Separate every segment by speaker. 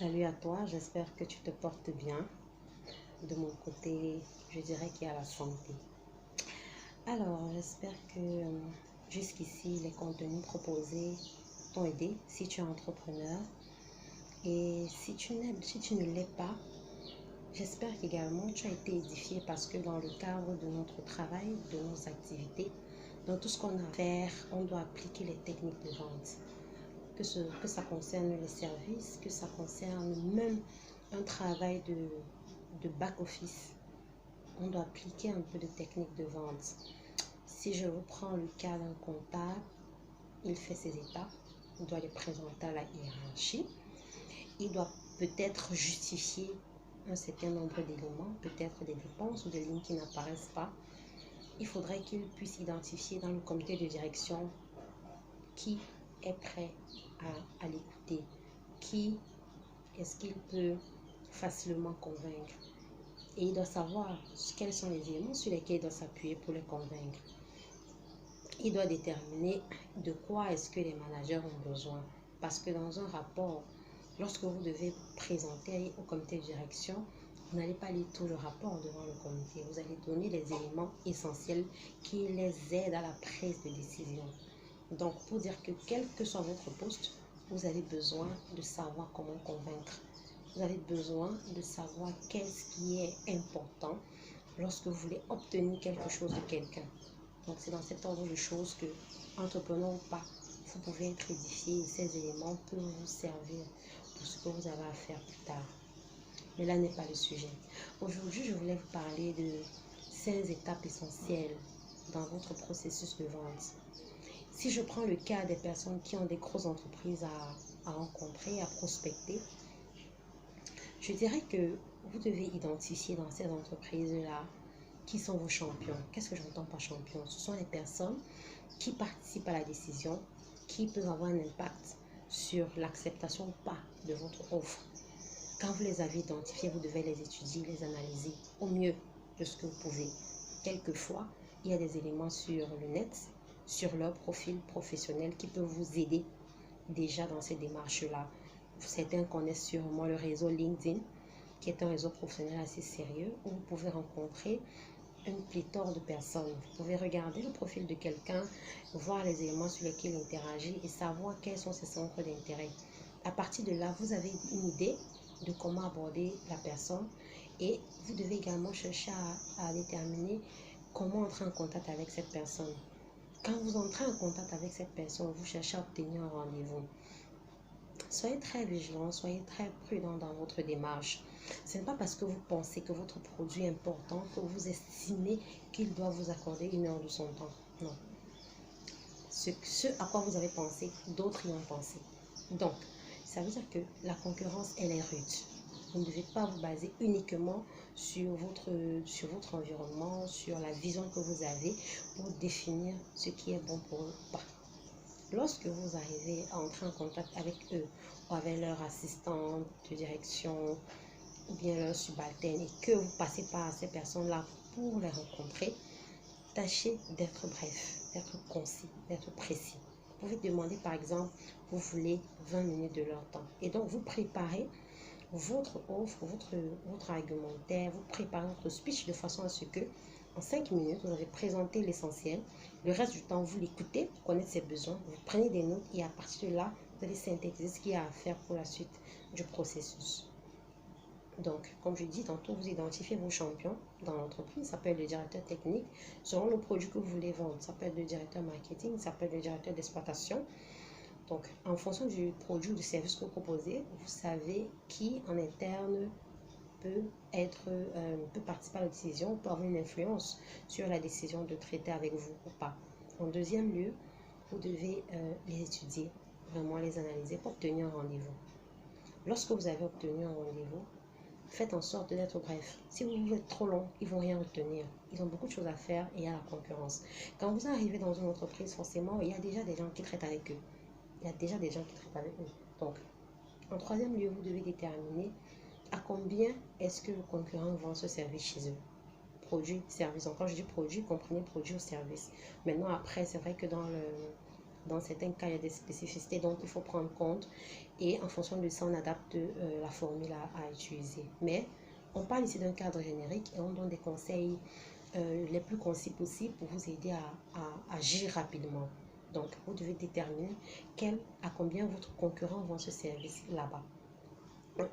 Speaker 1: Salut à toi, j'espère que tu te portes bien. De mon côté, je dirais qu'il y a la santé. Alors, j'espère que jusqu'ici, les contenus proposés t'ont aidé si tu es entrepreneur. Et si tu ne l'es pas, j'espère qu'également tu as été édifié parce que dans le cadre de notre travail, de nos activités, dans tout ce qu'on a à faire, on doit appliquer les techniques de vente. Que ça concerne les services, que ça concerne même un travail de back-office. On doit appliquer un peu de technique de vente. Si je reprends le cas d'un comptable, il fait ses étapes, il doit les présenter à la hiérarchie, il doit peut-être justifier un certain nombre d'éléments, peut-être des dépenses ou des lignes qui n'apparaissent pas. Il faudrait qu'il puisse identifier dans le comité de direction qui est prêt à l'écouter, qui est-ce qu'il peut facilement convaincre. Et il doit savoir quels sont les éléments sur lesquels il doit s'appuyer pour les convaincre. Il doit déterminer de quoi est-ce que les managers ont besoin. Parce que dans un rapport, lorsque vous devez présenter au comité de direction, vous n'allez pas lire tout le rapport devant le comité. Vous allez donner les éléments essentiels qui les aident à la prise de décision. Donc, pour dire que quel que soit votre poste, vous avez besoin de savoir comment convaincre. Vous avez besoin de savoir qu'est-ce qui est important lorsque vous voulez obtenir quelque chose de quelqu'un. Donc, c'est dans cet ordre de choses que, entrepreneur ou pas, vous pouvez être édifié et ces éléments peuvent vous servir pour ce que vous avez à faire plus tard. Mais là n'est pas le sujet. Aujourd'hui, je voulais vous parler de 5 étapes essentielles dans votre processus de vente. Si je prends le cas des personnes qui ont des grosses entreprises à rencontrer, à prospecter, je dirais que vous devez identifier dans ces entreprises-là qui sont vos champions. Qu'est-ce que j'entends par champion? Ce sont les personnes qui participent à la décision, qui peuvent avoir un impact sur l'acceptation ou pas de votre offre. Quand vous les avez identifiés, vous devez les étudier, les analyser au mieux de ce que vous pouvez. Quelquefois, il y a des éléments sur le net, sur leur profil professionnel qui peuvent vous aider déjà dans ces démarches-là. Certains connaissent sûrement le réseau LinkedIn, qui est un réseau professionnel assez sérieux où vous pouvez rencontrer une pléthore de personnes. Vous pouvez regarder le profil de quelqu'un, voir les éléments sur lesquels il interagit et savoir quels sont ses centres d'intérêt. À partir de là, vous avez une idée de comment aborder la personne et vous devez également chercher à déterminer comment entrer en contact avec cette personne. Quand vous entrez en contact avec cette personne, vous cherchez à obtenir un rendez-vous. Soyez très vigilant, soyez très prudent dans votre démarche. Ce n'est pas parce que vous pensez que votre produit est important que vous estimez qu'il doit vous accorder 1 heure de son temps. Non. Ce à quoi vous avez pensé, d'autres y ont pensé. Donc, ça veut dire que la concurrence, elle est rude. Vous ne devez pas vous baser uniquement sur votre environnement, sur la vision que vous avez pour définir ce qui est bon pour eux ou pas. Lorsque vous arrivez à entrer en contact avec eux ou avec leur assistant de direction ou bien leur subalterne et que vous passez par ces personnes-là pour les rencontrer, tâchez d'être bref, d'être concis, d'être précis. Vous pouvez demander par exemple, vous voulez 20 minutes de leur temps. Et donc vous préparez votre offre, votre argumentaire, vous préparez votre speech de façon à ce que en 5 minutes, vous avez présenté l'essentiel. Le reste du temps, vous l'écoutez, vous connaissez ses besoins, vous prenez des notes et à partir de là, vous allez synthétiser ce qu'il y a à faire pour la suite du processus. Donc, comme je dis, tantôt, vous identifiez vos champions dans l'entreprise. Ça peut être le directeur technique, selon le produit que vous voulez vendre. Ça peut être le directeur marketing, ça peut être le directeur d'exploitation. Donc, en fonction du produit ou du service que vous proposez, vous savez qui en interne peut participer à la décision, peut avoir une influence sur la décision de traiter avec vous ou pas. En deuxième lieu, vous devez les étudier, vraiment les analyser pour obtenir un rendez-vous. Lorsque vous avez obtenu un rendez-vous, faites en sorte d'être bref. Si vous êtes trop long, ils ne vont rien retenir. Ils ont beaucoup de choses à faire et il y a la concurrence. Quand vous arrivez dans une entreprise, forcément, il y a déjà des gens qui traitent avec eux. Donc, en troisième lieu, vous devez déterminer à combien est-ce que vos concurrents vendent ce service chez eux. Produit, service. Donc, quand je dis produit, comprenez produit ou service. Maintenant, après, c'est vrai que dans Dans certains cas, il y a des spécificités dont il faut prendre compte et en fonction de ça, on adapte la formule à utiliser. Mais on parle ici d'un cadre générique et on donne des conseils les plus concis possibles pour vous aider à agir rapidement. Donc, vous devez déterminer à combien votre concurrent vend ce service là-bas.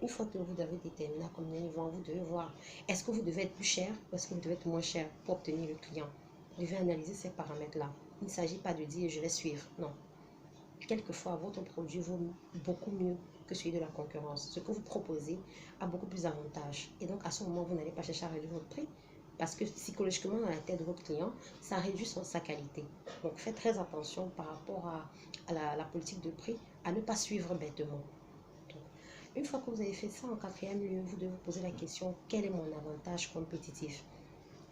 Speaker 1: Une fois que vous avez déterminé à combien ils vont, vous devez voir est-ce que vous devez être plus cher ou est-ce que vous devez être moins cher pour obtenir le client. Vous devez analyser ces paramètres-là. Il ne s'agit pas de dire je vais suivre. Non. Quelquefois, votre produit vaut beaucoup mieux que celui de la concurrence. Ce que vous proposez a beaucoup plus d'avantages. Et donc, à ce moment, vous n'allez pas chercher à réduire votre prix parce que psychologiquement, dans la tête de votre client, ça réduit sa qualité. Donc, faites très attention par rapport à la politique de prix, à ne pas suivre bêtement. Donc, une fois que vous avez fait ça, en quatrième lieu, vous devez vous poser la question, quel est mon avantage compétitif?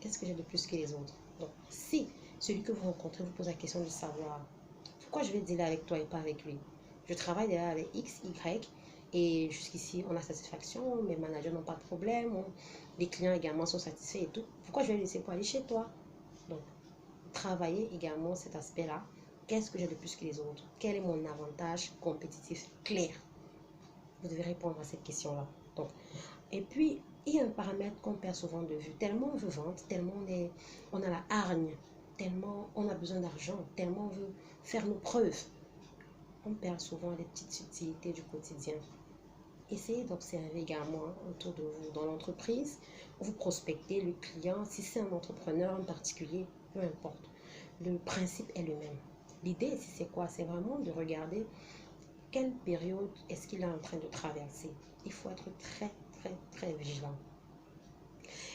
Speaker 1: Qu'est-ce que j'ai de plus que les autres? Donc, si celui que vous rencontrez vous pose la question de savoir pourquoi je vais dealer avec toi et pas avec lui, je travaille déjà avec X, Y, et jusqu'ici, on a satisfaction, mes managers n'ont pas de problème, les clients également sont satisfaits et tout. Pourquoi je vais laisser pour aller chez toi? Donc, travailler également cet aspect-là. Qu'est-ce que j'ai de plus que les autres? Quel est mon avantage compétitif clair? Vous devez répondre à cette question-là. Donc, et puis, il y a un paramètre qu'on perd souvent de vue. Tellement on veut vendre, tellement on a la hargne, tellement on a besoin d'argent, tellement on veut faire nos preuves. On perd souvent les petites subtilités du quotidien. Essayez d'observer également autour de vous dans l'entreprise, vous prospectez le client, si c'est un entrepreneur en particulier, peu importe. Le principe est le même. L'idée ici, c'est quoi? C'est vraiment de regarder quelle période est-ce qu'il est en train de traverser. Il faut être très, très, très vigilant.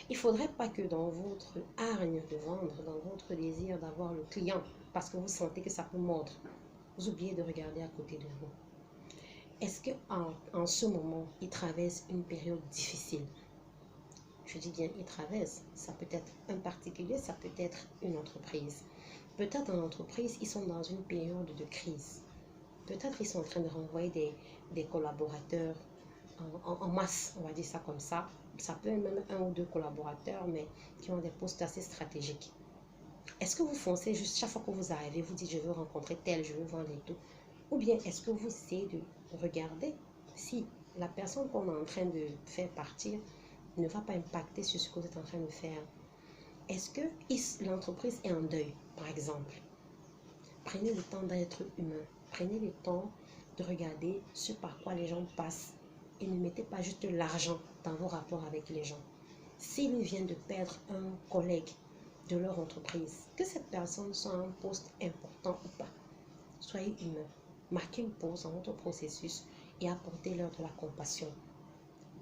Speaker 1: Il ne faudrait pas que dans votre hargne de vendre, dans votre désir d'avoir le client, parce que vous sentez que ça peut mordre, vous oubliez de regarder à côté de vous. Est-ce qu'en ce moment, il traverse une période difficile? Je dis bien, il traverse. Ça peut être un particulier, ça peut être une entreprise. Peut-être dans l'entreprise, ils sont dans une période de crise. Peut-être qu'ils sont en train de renvoyer des collaborateurs en masse, on va dire ça comme ça. Ça peut être même un ou deux collaborateurs, mais qui ont des postes assez stratégiques. Est-ce que vous foncez juste chaque fois que vous arrivez, vous dites je veux rencontrer tel, je veux vendre et tout? Ou bien est-ce que vous essayez de regarder si la personne qu'on est en train de faire partir ne va pas impacter sur ce que vous êtes en train de faire? Est-ce que l'entreprise est en deuil, par exemple? Prenez le temps d'être humain. Prenez le temps de regarder ce par quoi les gens passent et ne mettez pas juste l'argent dans vos rapports avec les gens. S'ils viennent de perdre un collègue de leur entreprise, que cette personne soit un poste important ou pas, soyez humain. Marquez une pause dans votre processus et apportez-leur de la compassion.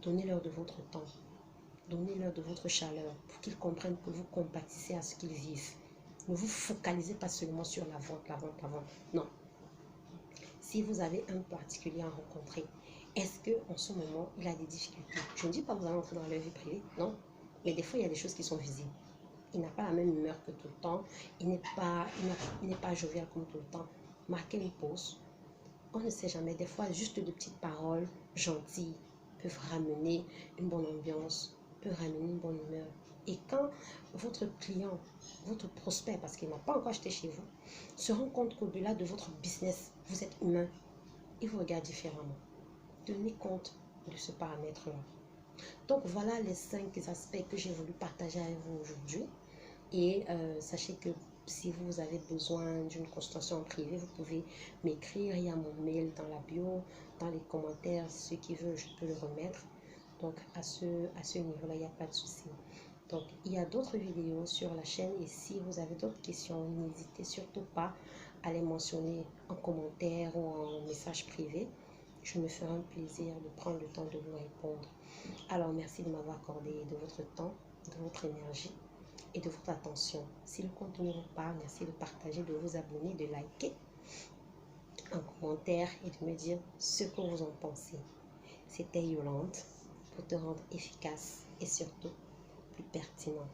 Speaker 1: Donnez-leur de votre temps. Donnez-leur de votre chaleur pour qu'ils comprennent que vous compatissez à ce qu'ils vivent. Ne vous focalisez pas seulement sur la vente, la vente, la vente. Non. Si vous avez un particulier à rencontrer, est-ce qu'en ce moment, il a des difficultés? Je ne dis pas que vous allez entrer dans leur vie privée, non. Mais des fois, il y a des choses qui sont visibles. Il n'a pas la même humeur que tout le temps. Il n'est pas jovial comme tout le temps. Marquez une pause. On ne sait jamais. Des fois, juste de petites paroles gentilles peuvent ramener une bonne ambiance, peuvent ramener une bonne humeur. Et quand votre client, votre prospect, parce qu'il n'a pas encore acheté chez vous, se rend compte qu'au-delà de votre business, vous êtes humain, il vous regarde différemment. Tenez compte de ce paramètre-là. Donc voilà les 5 aspects que j'ai voulu partager avec vous aujourd'hui. Et sachez que si vous avez besoin d'une consultation en privé, vous pouvez m'écrire. Il y a mon mail dans la bio, dans les commentaires. Ceux qui veulent, je peux le remettre. Donc à ce niveau-là, il n'y a pas de souci. Donc il y a d'autres vidéos sur la chaîne. Et si vous avez d'autres questions, n'hésitez surtout pas à les mentionner en commentaire ou en message privé. Je me ferai un plaisir de prendre le temps de vous répondre. Alors merci de m'avoir accordé de votre temps, de votre énergie et de votre attention. Si le contenu vous parle, merci de partager, de vous abonner, de liker en commentaire et de me dire ce que vous en pensez. C'était Yolande pour te rendre efficace et surtout plus pertinent.